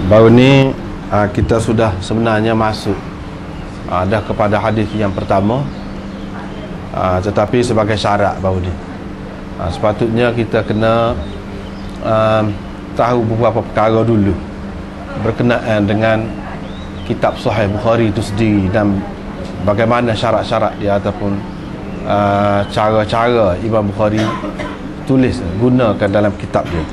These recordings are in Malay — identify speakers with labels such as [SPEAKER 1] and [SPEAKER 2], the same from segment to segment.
[SPEAKER 1] Baru ni kita sudah sebenarnya masuk dah kepada hadis yang pertama, tetapi sebagai syarat baru ni sepatutnya kita kena tahu beberapa perkara dulu berkenaan dengan kitab Sahih Bukhari itu sendiri, dan bagaimana syarat-syarat dia ataupun cara-cara Imam Bukhari tulis gunakan dalam kitab dia.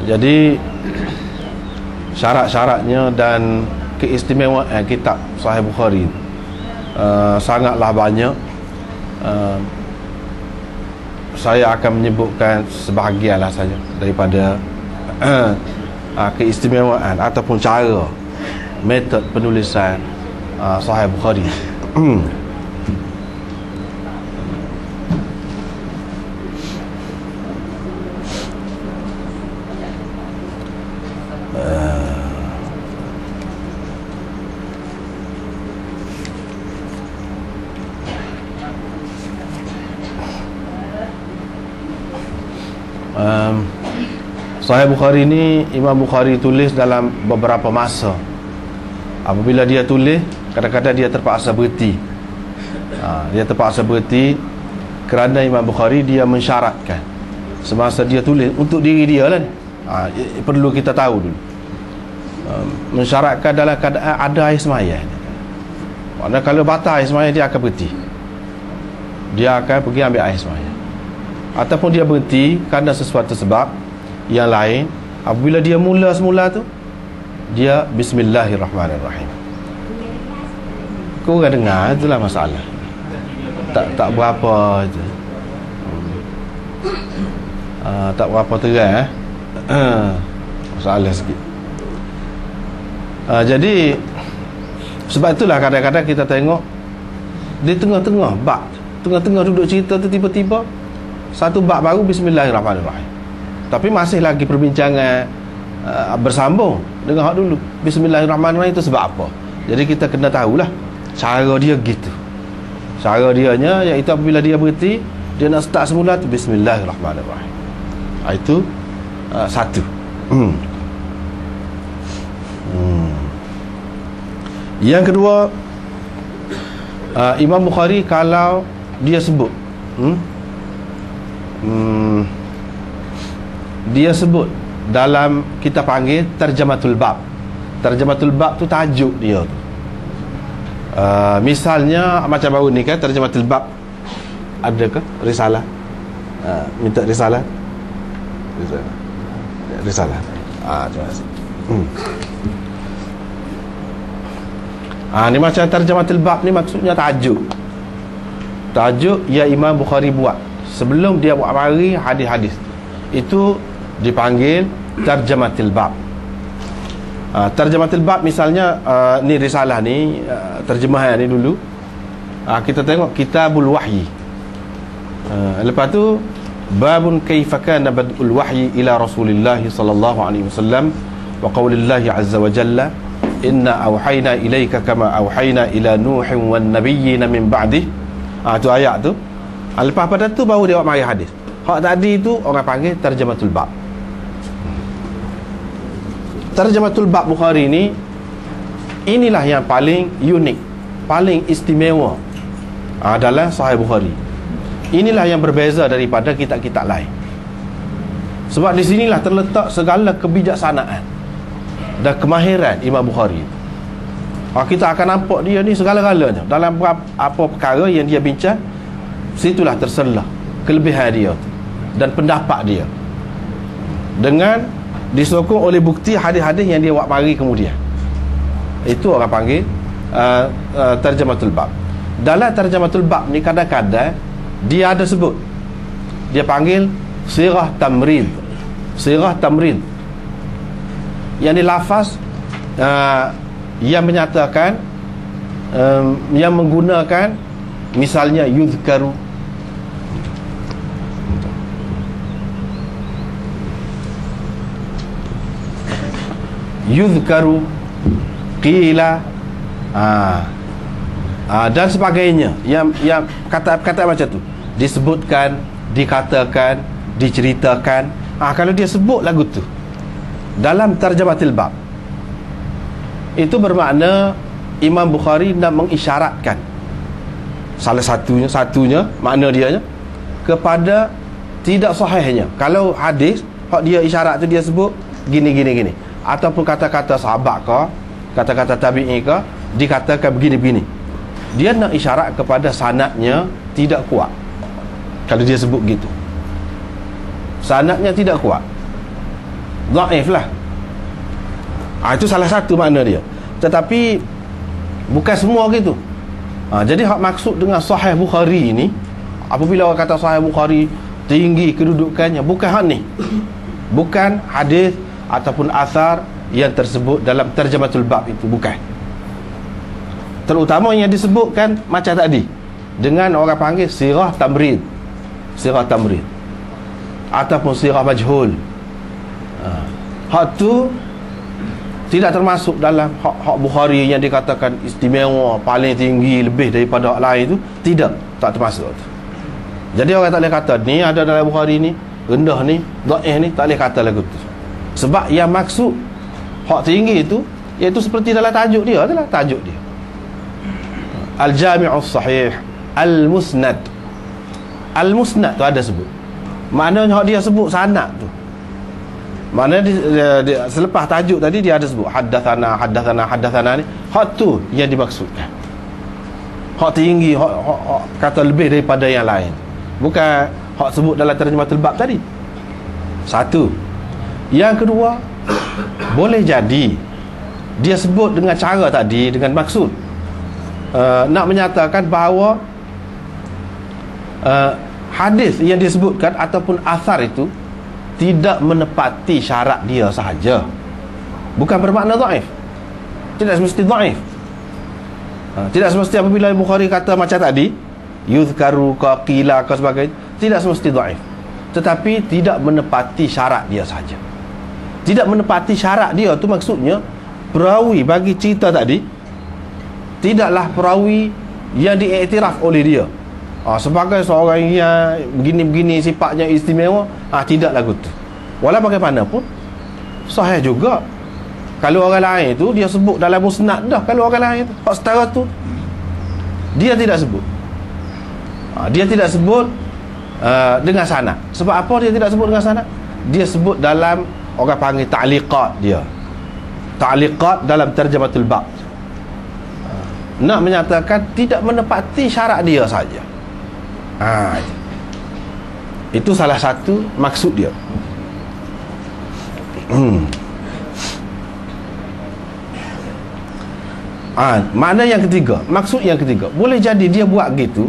[SPEAKER 1] Jadi syarat-syaratnya dan keistimewaan kitab Sahih Bukhari sangatlah banyak. Saya akan menyebutkan sebahagianlah saja daripada keistimewaan ataupun cara metod penulisan Sahih Bukhari. Sahih Bukhari ni Imam Bukhari tulis dalam beberapa masa. Apabila dia tulis, kadang-kadang dia terpaksa berhenti. Dia terpaksa berhenti kerana Imam Bukhari dia mensyaratkan semasa dia tulis untuk diri dia lah. Perlu kita tahu dulu. Mensyaratkan dalam keadaan ada air sembahyang. Maksudnya kalau batal air sembahyang, dia akan berhenti. Dia akan pergi ambil air sembahyang. Ataupun dia berhenti kerana sesuatu sebab yang lain. Apabila dia mula semula tu, dia Bismillahirrahmanirrahim. Kau orang dengar, itulah masalah. Tak berapa je. Tak berapa terang masalah sikit. Jadi sebab itulah kadang-kadang kita tengok di tengah-tengah bab, tengah-tengah duduk cerita tu, tiba-tiba satu bab baru Bismillahirrahmanirrahim, tapi masih lagi perbincangan bersambung dengan hak dulu. Bismillahirrahmanirrahim itu sebab apa? Jadi kita kena tahulah cara dia gitu. Cara dianya iaitu apabila dia berhenti, dia nak start semula tu Bismillahirrahmanirrahim. Itu satu. Yang kedua, Imam Bukhari kalau dia sebut dia sebut dalam kita panggil tarjamatul bab. Tarjamatul bab tu tajuk dia tu. Misalnya macam baru ni kan, tarjamatul bab ada ke risalah? Minta risalah. Risalah. Terima kasih. Ni macam tarjamatul bab ni maksudnya tajuk. Tajuk yang Imam Bukhari buat sebelum dia buat mari hadis-hadis. Itu dipanggil tarjamatul bab. Tarjamatul bab misalnya ni risalah ni, terjemahan ni dulu. Kita tengok Kitabul Wahyi. Lepas tu babun kaifa kana bad'ul wahyi ila Rasulillah sallallahu alaihi wasallam wa qaulillahi azza wa jalla inna auhayna ilaika kama auhayna ila nuhin wan nabiyyin min ba'dih. Tu ayat tu. Lepas pada tu baru dia buat mari hadis. Hak tadi tu orang panggil tarjamatul bab. Tarjamatul bab Bukhari ni, inilah yang paling unik, paling istimewa dalam Sahih Bukhari. Inilah yang berbeza daripada kitab-kitab lain. Sebab di sinilah terletak segala kebijaksanaan dan kemahiran Imam Bukhari. Kita akan nampak dia ni segala-galanya dalam apa perkara yang dia bincang, situlah terselah kelebihan dia dan pendapat dia, dengan disokong oleh bukti hadis-hadis yang dia buat mari kemudian. Itu orang panggil tarjamatul bab. Dalam tarjamatul bab ni kadang-kadang dia ada sebut, dia panggil sirah tamrid. Sirah tamrid yang dilafaz yang menyatakan yang menggunakan misalnya yuzkaru, qila, dan sebagainya, yang kata-kata macam tu disebutkan dikatakan, diceritakan. Kalau dia sebut lagu tu dalam tarjamatil bab, itu bermakna Imam Bukhari nak mengisyaratkan salah satunya makna dianya kepada tidak sahihnya. Kalau hadis hak dia isyarat tu dia sebut gini ataupun kata-kata sahabat ke, kata-kata tabi'i ke, dikatakan begini-begini, dia nak isyarat kepada sanadnya tidak kuat. Kalau dia sebut gitu, sanadnya tidak kuat, dhaif lah. Itu salah satu makna dia. Tetapi bukan semua gitu. Jadi hak maksud dengan Sahih Bukhari ini, apabila orang kata Sahih Bukhari tinggi kedudukannya, bukan hal ni. Bukan hadis ataupun asar yang tersebut dalam tarjamatul bab itu, bukan. Terutama yang disebutkan macam tadi, dengan orang panggil sirah tamrid, ataupun sirah majhul. Hak tu tidak termasuk dalam hak Bukhari yang dikatakan istimewa, paling tinggi, lebih daripada hak lain itu. Tidak, tak termasuk tu. Jadi orang tak boleh kata ni ada dalam Bukhari ni rendah, ni dhaif, ni tak boleh kata lagu tu. Sebab yang maksud hak tinggi itu, iaitu seperti dalam tajuk dia adalah tajuk dia Al-Jami'us Sahih, Al-Musnad. Al-Musnad tu ada sebut. Maknanya hak dia sebut sanad tu, maknanya dia, selepas tajuk tadi dia ada sebut haddathana ni, hak tu yang dimaksudkan. Hak tinggi, hak kata lebih daripada yang lain, bukan hak sebut dalam tarjamatul bab tadi. Satu. Yang kedua, boleh jadi dia sebut dengan cara tadi dengan maksud nak menyatakan bahawa hadis yang disebutkan ataupun asar itu tidak menepati syarat dia sahaja, bukan bermakna dhaif. Tidak semesti dhaif. Tidak semesti apabila Bukhari kata macam tadi yuzkaru ka qila ka sebagainya, tidak semesti dhaif. Tetapi tidak menepati syarat dia sahaja. Tidak menepati syarat dia tu maksudnya perawi bagi cerita tadi tidaklah perawi yang diiktiraf oleh dia sebagai seorang yang begini-begini sifatnya istimewa. Tidak lagu tu. Walau bagaimanapun sahih juga kalau orang lain tu dia sebut dalam musnad dah. Kalau orang lain tu hak setara tu dia tidak sebut. Dia tidak sebut dengan sanad. Sebab apa dia tidak sebut dengan sanad? Dia sebut dalam, orang panggil ta'liqat dia. Ta'liqat dalam tarjamatul bab. Nak menyatakan tidak menepati syarat dia saja. Itu salah satu maksud dia. Makna yang ketiga, maksud yang ketiga, boleh jadi dia buat gitu,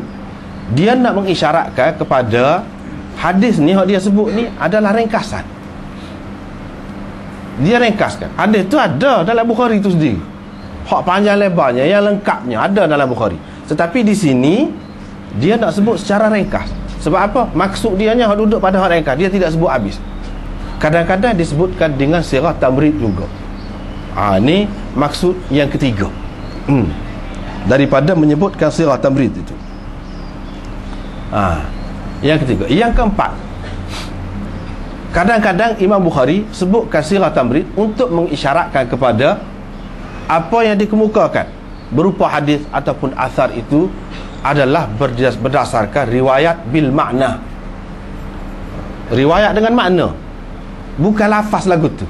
[SPEAKER 1] dia nak mengisyaratkan kepada hadis ni, yang dia sebut ni adalah ringkasan. Dia ringkaskan. Hadis tu ada dalam Bukhari tu sendiri, hak panjang lebarnya, yang lengkapnya ada dalam Bukhari. Tetapi di sini dia nak sebut secara ringkas. Sebab apa? Maksud dia hanya duduk pada hak ringkas, dia tidak sebut habis. Kadang-kadang disebutkan dengan sirah tamrid juga. Ni maksud yang ketiga daripada menyebutkan sirah tamrid itu. Yang ketiga. Yang keempat, kadang-kadang Imam Bukhari sebutkan sirah tamrid untuk mengisyaratkan kepada apa yang dikemukakan berupa hadis ataupun asar itu adalah berdasarkan riwayat bil makna. Riwayat dengan makna, bukan lafaz lagu tu,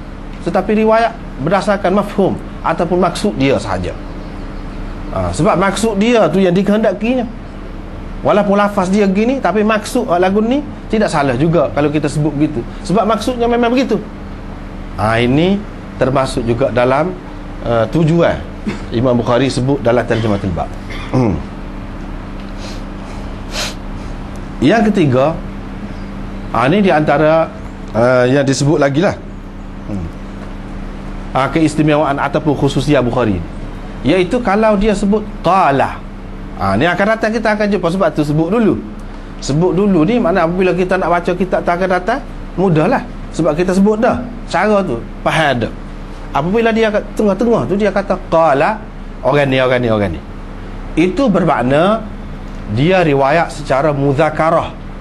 [SPEAKER 1] tetapi riwayat berdasarkan mafhum ataupun maksud dia sahaja. Sebab maksud dia tu yang dikehendakinya. Walaupun lafaz dia gini, tapi maksud lagu ni tidak salah juga kalau kita sebut begitu, sebab maksudnya memang begitu. Ini termasuk juga dalam tujuan Imam Bukhari sebut dalam tarjamatul bab. Yang ketiga, ini di antara yang disebut lagi lah, keistimewaan ataupun khususiyah Bukhari, iaitu kalau dia sebut qala. Ni akan datang, kita akan jumpa. Sebab tu sebut dulu ni makna apabila kita nak baca kitab tak akan datang, mudahlah. Sebab kita sebut dah cara tu, faham dah. Apabila dia tengah-tengah tu dia kata qala, orang ni, itu bermakna dia riwayat secara muzakarah,